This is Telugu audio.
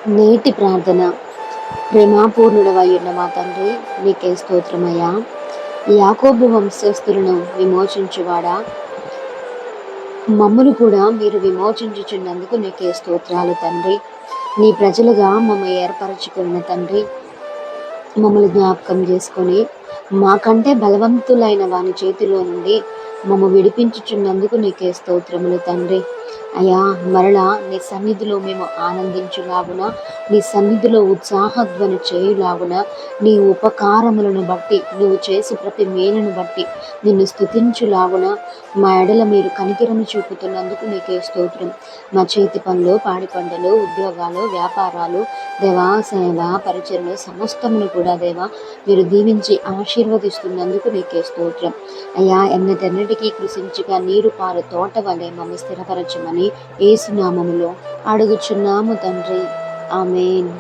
నేటి ప్రార్థన. ప్రేమాపూర్ణుడవైయున్న మా తండ్రి, నీకే స్తోత్రమయ్యా. యాకోబు వంశస్థులను విమోచించువాడా, మమ్మను కూడా మీరు విమోచించుచున్నందుకు నీకే స్తోత్రాలు తండ్రి. నీ ప్రజలుగా మమ్మల్ని ఏర్పరచుకున్న తండ్రి, మమ్మల్ని జ్ఞాపకం చేసుకొని మాకంటే బలవంతులైన వాని చేతిలో నుండి మమ్మ విడిపించుచున్నందుకు నీకే స్తోత్రములు తండ్రి. అయ్యా, మరలా నీ సన్నిధిలో మేము ఆనందించులాగున, నీ సన్నిధిలో ఉత్సాహధ్వని చేయులాగున, నీ ఉపకారములను బట్టి, నువ్వు చేసి ప్రతి మేలును బట్టి నిన్ను స్తుతించులాగున మా ఎడల మీరు కనికరము చూపుతున్నందుకు నీకే స్తోత్రం. మా చేతి పనులు, పాడి పంటలు, ఉద్యోగాలు, వ్యాపారాలు, దేవా, సేవ, పరిచయలు సమస్తమును కూడా దేవా మీరు దీవించి ఆశీర్వదిస్తున్నందుకు నీకే స్తోత్రం. అయ్యా, ఎన్నటెన్నటికీ కృషించగా నీరు పారు తోట వలె మమ్మ స్థిరపరచమని యేసు నామములో అడుగుచున్నాము తండ్రి. ఆమేన్.